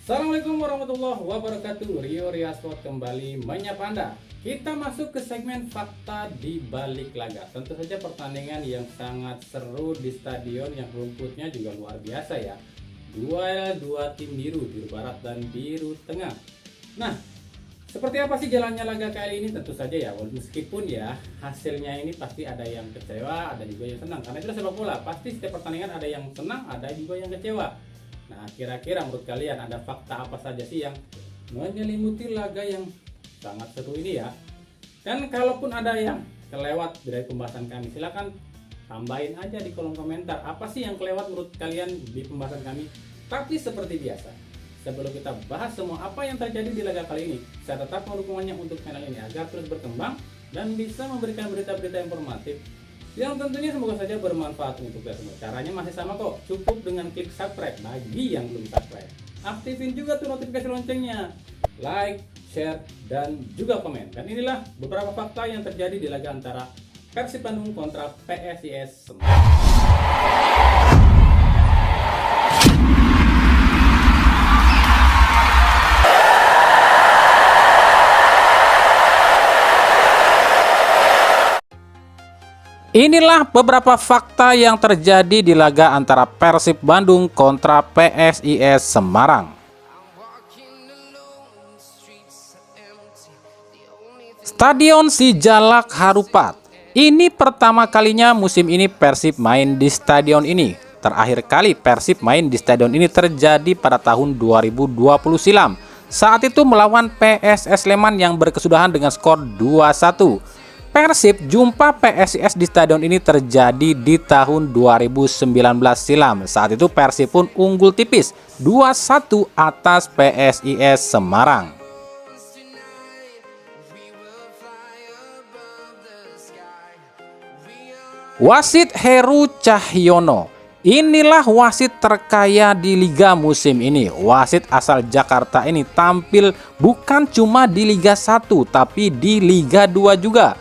Assalamualaikum warahmatullahi wabarakatuh. Rio Riasport kembali menyapa Anda. Kita masuk ke segmen fakta di balik laga. Tentu saja pertandingan yang sangat seru di stadion yang rumputnya juga luar biasa ya. Dua tim biru barat dan biru tengah. Nah, seperti apa sih jalannya laga kali ini? Tentu saja ya, meskipun ya hasilnya ini pasti ada yang kecewa, ada juga yang senang. Karena itu sepak bola, pasti setiap pertandingan ada yang senang, ada juga yang kecewa. Nah, kira-kira menurut kalian ada fakta apa saja sih yang menyelimuti laga yang sangat seru ini ya? Dan kalaupun ada yang kelewat dari pembahasan kami, silakan tambahin aja di kolom komentar. Apa sih yang kelewat menurut kalian di pembahasan kami? Tapi seperti biasa, sebelum kita bahas semua apa yang terjadi di laga kali ini, saya tetap mendukungannya untuk channel ini agar terus berkembang dan bisa memberikan berita-berita informatif yang tentunya semoga saja bermanfaat untuk kita semua. Caranya masih sama kok, cukup dengan klik subscribe bagi yang belum subscribe. Aktifin juga tuh notifikasi loncengnya, like, share, dan juga komen. Dan inilah beberapa fakta yang terjadi di laga antara Persib Bandung kontra PSIS Semarang. Inilah beberapa fakta yang terjadi di laga antara Persib Bandung kontra PSIS Semarang. Stadion Sijalak Harupat. Ini pertama kalinya musim ini Persib main di stadion ini. Terakhir kali Persib main di stadion ini terjadi pada tahun 2020 silam. Saat itu melawan PSS Sleman yang berkesudahan dengan skor 2-1. Persib jumpa PSIS di stadion ini terjadi di tahun 2019 silam. Saat itu Persib pun unggul tipis 2-1 atas PSIS Semarang. Wasit Heru Cahyono. Inilah wasit terkaya di Liga musim ini. Wasit asal Jakarta ini tampil bukan cuma di Liga 1 tapi di Liga 2 juga.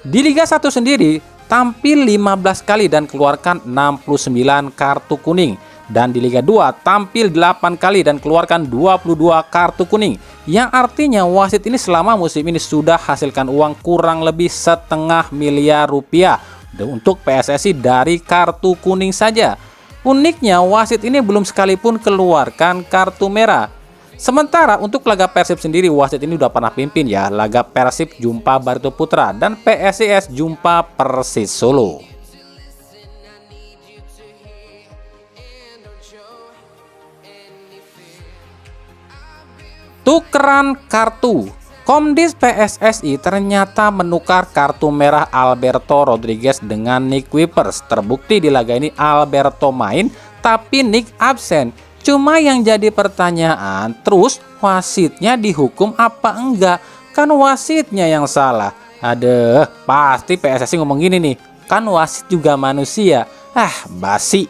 Di Liga 1 sendiri tampil 15 kali dan keluarkan 69 kartu kuning. Dan di Liga 2 tampil 8 kali dan keluarkan 22 kartu kuning. Yang artinya wasit ini selama musim ini sudah hasilkan uang kurang lebih setengah miliar rupiah untuk PSSI dari kartu kuning saja. Uniknya wasit ini belum sekalipun keluarkan kartu merah. Sementara untuk laga Persib sendiri wasit ini udah pernah pimpin ya. Laga Persib jumpa Barito Putra dan PSIS jumpa Persis Solo. Tukeran kartu. Komdis PSSI ternyata menukar kartu merah Alberto Rodriguez dengan Nick Wipers. Terbukti di laga ini Alberto main tapi Nick absen. Cuma yang jadi pertanyaan, terus wasitnya dihukum apa enggak? Kan wasitnya yang salah. Aduh, pasti PSSI ngomong gini nih, kan wasit juga manusia. Basi.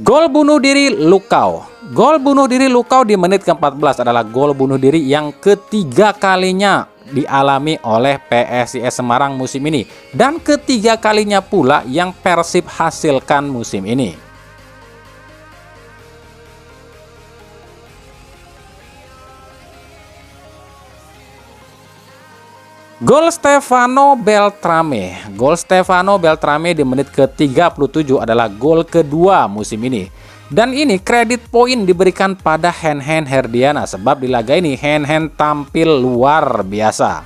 Gol bunuh diri Lukau. Gol bunuh diri Lukau di menit ke-14 adalah gol bunuh diri yang ketiga kalinya dialami oleh PSIS Semarang musim ini dan ketiga kalinya pula yang Persib hasilkan musim ini. Gol Stefano Beltrame. Gol Stefano Beltrame di menit ke-37 adalah gol kedua musim ini. Dan ini kredit poin diberikan pada Hen-Hen Herdiana sebab di laga ini Hen-Hen tampil luar biasa.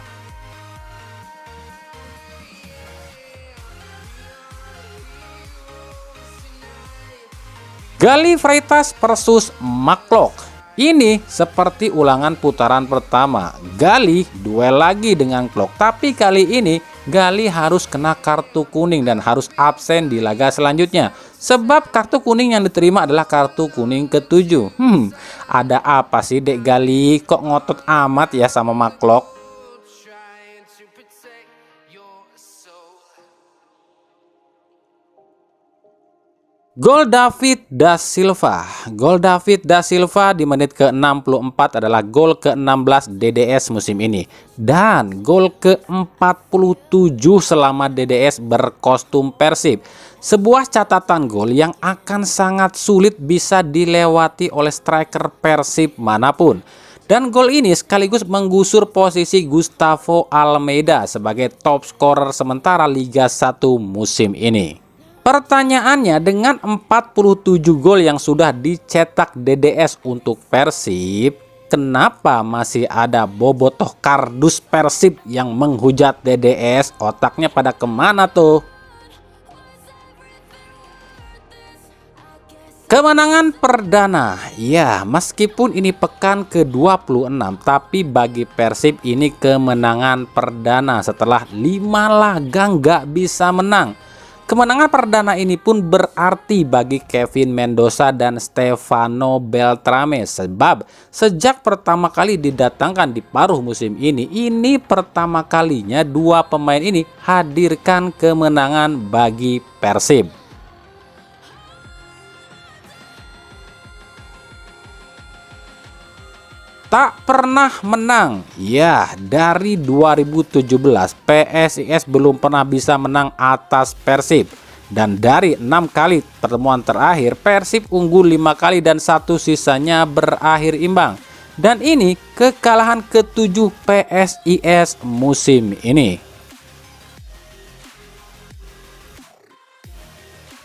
Gali Freitas versus Maklok. Ini seperti ulangan putaran pertama. Gali duel lagi dengan Klok, tapi kali ini Gali harus kena kartu kuning dan harus absen di laga selanjutnya. Sebab kartu kuning yang diterima adalah kartu kuning ke-7. Ada apa sih Dek Gali? Kok ngotot amat ya sama Maklok? Gol David da Silva. Gol David da Silva di menit ke-64 adalah gol ke-16 DDS musim ini. Dan gol ke-47 selama DDS berkostum Persib. Sebuah catatan gol yang akan sangat sulit bisa dilewati oleh striker Persib manapun. Dan gol ini sekaligus menggusur posisi Gustavo Almeida sebagai top scorer sementara Liga 1 musim ini. Pertanyaannya, dengan 47 gol yang sudah dicetak DDS untuk Persib, kenapa masih ada bobotoh kardus Persib yang menghujat DDS? Otaknya pada kemana tuh? Kemenangan perdana. Ya, meskipun ini pekan ke-26, tapi bagi Persib ini kemenangan perdana setelah 5 laga nggak bisa menang. Kemenangan perdana ini pun berarti bagi Kevin Mendoza dan Stefano Beltrame, sebab sejak pertama kali didatangkan di paruh musim ini pertama kalinya dua pemain ini hadirkan kemenangan bagi Persib. Tak pernah menang. Ya, dari 2017 PSIS belum pernah bisa menang atas Persib. Dan dari 6 kali pertemuan terakhir, Persib unggul 5 kali dan 1 sisanya berakhir imbang. Dan ini kekalahan ke-7 PSIS musim ini.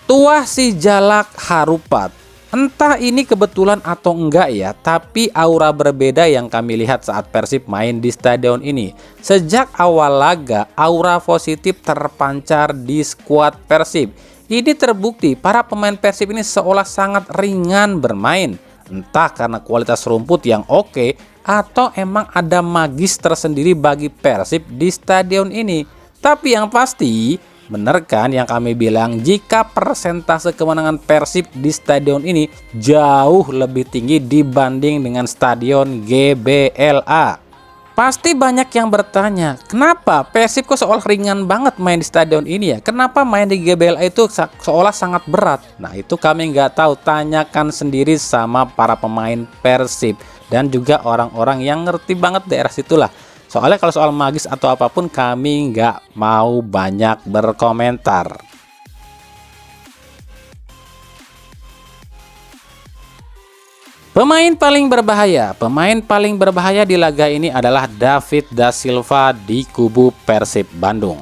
Tuah si Jalak Harupat. Entah ini kebetulan atau enggak ya, tapi aura berbeda yang kami lihat saat Persib main di stadion ini. Sejak awal laga, aura positif terpancar di skuad Persib. Ini terbukti para pemain Persib ini seolah sangat ringan bermain. Entah karena kualitas rumput yang oke, atau emang ada magis tersendiri bagi Persib di stadion ini. Tapi yang pasti, bener kan yang kami bilang, jika persentase kemenangan Persib di stadion ini jauh lebih tinggi dibanding dengan stadion GBLA. Pasti banyak yang bertanya, kenapa Persib kok seolah ringan banget main di stadion ini ya? Kenapa main di GBLA itu seolah sangat berat? Nah, itu kami nggak tahu, tanyakan sendiri sama para pemain Persib dan juga orang-orang yang ngerti banget daerah situlah. Soalnya kalau soal magis atau apapun kami nggak mau banyak berkomentar. Pemain paling berbahaya di laga ini adalah David da Silva di kubu Persib Bandung.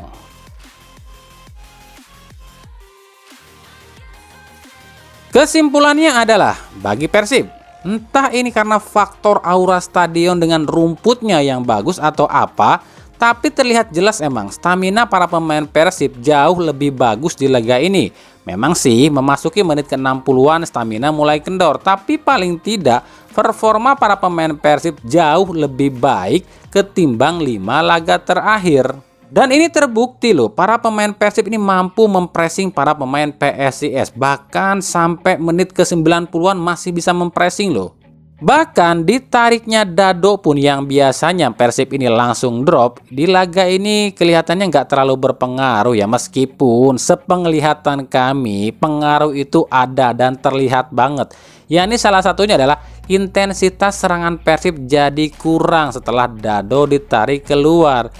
Kesimpulannya adalah bagi Persib, entah ini karena faktor aura stadion dengan rumputnya yang bagus atau apa, tapi terlihat jelas emang stamina para pemain Persib jauh lebih bagus di laga ini. Memang sih memasuki menit ke-60-an stamina mulai kendor, tapi paling tidak performa para pemain Persib jauh lebih baik ketimbang 5 laga terakhir. Dan ini terbukti loh, para pemain Persib ini mampu mempressing para pemain PSIS. Bahkan sampai menit ke-90-an masih bisa mempressing loh. Bahkan ditariknya Dado pun yang biasanya Persib ini langsung drop, di laga ini kelihatannya nggak terlalu berpengaruh ya. Meskipun sepenglihatan kami pengaruh itu ada dan terlihat banget. Ya, ini salah satunya adalah intensitas serangan Persib jadi kurang setelah Dado ditarik keluar.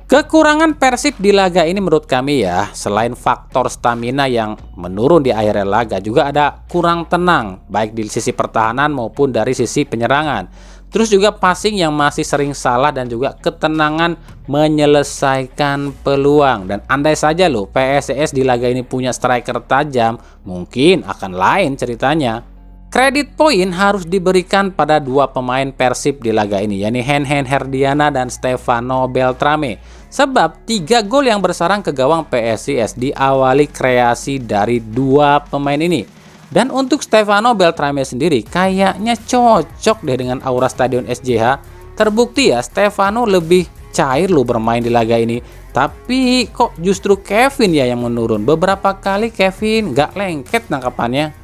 Kekurangan Persib di laga ini menurut kami ya, selain faktor stamina yang menurun di akhir laga, juga ada kurang tenang baik di sisi pertahanan maupun dari sisi penyerangan. Terus juga passing yang masih sering salah dan juga ketenangan menyelesaikan peluang. Dan andai saja loh PSIS di laga ini punya striker tajam, mungkin akan lain ceritanya. Kredit poin harus diberikan pada dua pemain Persib di laga ini, yakni Henhen Herdiana dan Stefano Beltrame. Sebab 3 gol yang bersarang ke gawang PSIS diawali kreasi dari dua pemain ini. Dan untuk Stefano Beltrame sendiri kayaknya cocok deh dengan aura stadion SJH. Terbukti ya, Stefano lebih cair loh bermain di laga ini. Tapi kok justru Kevin ya yang menurun. Beberapa kali Kevin nggak lengket nangkapannya.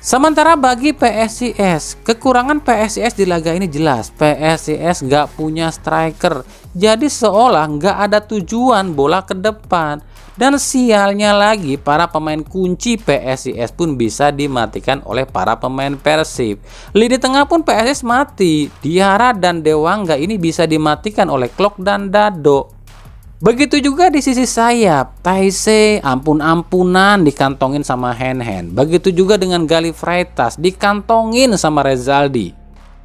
Sementara bagi PSIS, kekurangan PSIS di laga ini jelas. PSIS nggak punya striker, jadi seolah nggak ada tujuan bola ke depan. Dan sialnya lagi, para pemain kunci PSIS pun bisa dimatikan oleh para pemain Persib. Lini tengah pun PSIS mati. Diarra dan Dewangga ini bisa dimatikan oleh Klok dan Dado. Begitu juga di sisi sayap, Taise ampun-ampunan dikantongin sama Hen-Hen. Begitu juga dengan Gali Freitas dikantongin sama Rezaldi.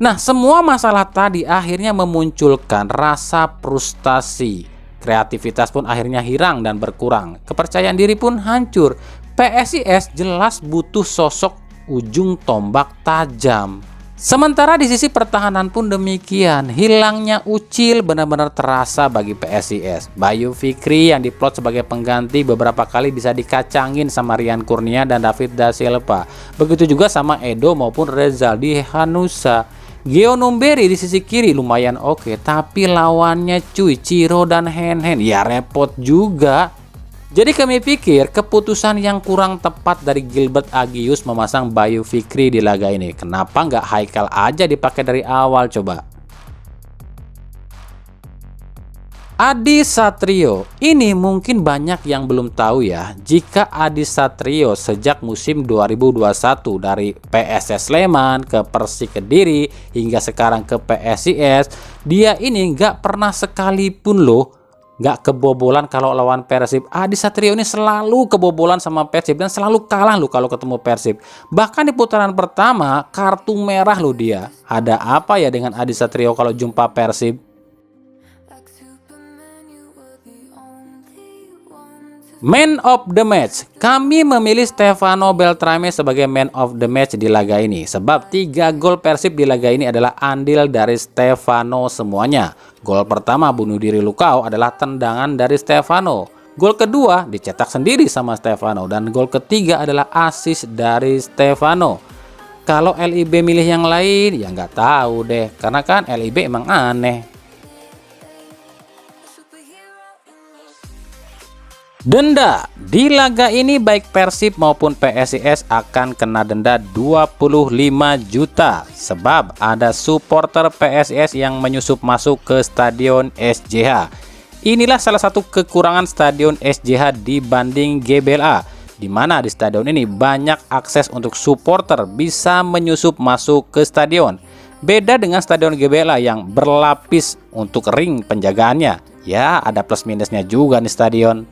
Nah, semua masalah tadi akhirnya memunculkan rasa frustasi. Kreativitas pun akhirnya hilang dan berkurang. Kepercayaan diri pun hancur. PSIS jelas butuh sosok ujung tombak tajam. Sementara di sisi pertahanan pun demikian. Hilangnya Ucil benar-benar terasa bagi PSIS. Bayu Fikri yang diplot sebagai pengganti beberapa kali bisa dikacangin sama Rian Kurnia dan David Da Silva. Begitu juga sama Edo maupun Rezaldi Hanusa. Gio Numberi di sisi kiri lumayan oke, tapi lawannya cuy Ciro dan Hen-Hen ya repot juga. Jadi kami pikir keputusan yang kurang tepat dari Gilbert Agius memasang Bayu Fikri di laga ini. Kenapa nggak Haikal aja dipakai dari awal coba? Adi Satrio, ini mungkin banyak yang belum tahu ya. Jika Adi Satrio sejak musim 2021 dari PSS Sleman ke Persik Kediri hingga sekarang ke PSIS, dia ini nggak pernah sekalipun loh nggak kebobolan kalau lawan Persib. Adi Satrio ini selalu kebobolan sama Persib dan selalu kalah loh kalau ketemu Persib. Bahkan di putaran pertama kartu merah loh dia. Ada apa ya dengan Adi Satrio kalau jumpa Persib? Man of the match, kami memilih Stefano Beltrame sebagai man of the match di laga ini. Sebab 3 gol Persib di laga ini adalah andil dari Stefano semuanya. Gol pertama bunuh diri Lukau adalah tendangan dari Stefano. Gol kedua dicetak sendiri sama Stefano. Dan gol ketiga adalah assist dari Stefano. Kalau LIB milih yang lain, ya nggak tahu deh. Karena kan LIB emang aneh. Denda di laga ini baik Persib maupun PSIS akan kena denda 25 juta sebab ada supporter PSIS yang menyusup masuk ke stadion SJH. Inilah salah satu kekurangan stadion SJH dibanding GBLA, di mana di stadion ini banyak akses untuk supporter bisa menyusup masuk ke stadion. Beda dengan stadion GBLA yang berlapis untuk ring penjagaannya. Ya, ada plus minusnya juga nih stadion.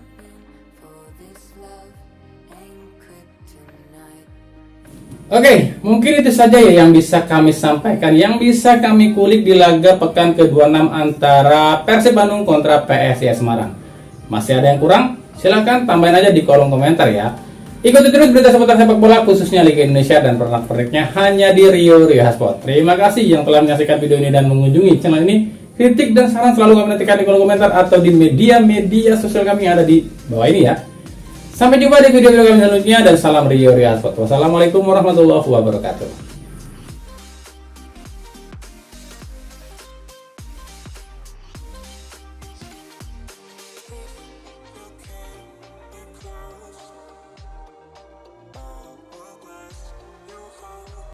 Oke, mungkin itu saja ya yang bisa kami sampaikan, yang bisa kami kulik di laga pekan ke-26 antara Persib Bandung kontra PSIS Semarang. Masih ada yang kurang? Silahkan tambahin aja di kolom komentar ya. Ikuti terus berita seputar sepak bola khususnya Liga Indonesia dan pernak-perniknya hanya di Rio Sport. Terima kasih yang telah menyaksikan video ini dan mengunjungi channel ini. Kritik dan saran selalu kami nantikan di kolom komentar atau di media sosial kami yang ada di bawah ini ya. Sampai jumpa di video kami selanjutnya dan salam Rio Sport. Wassalamualaikum warahmatullahi wabarakatuh.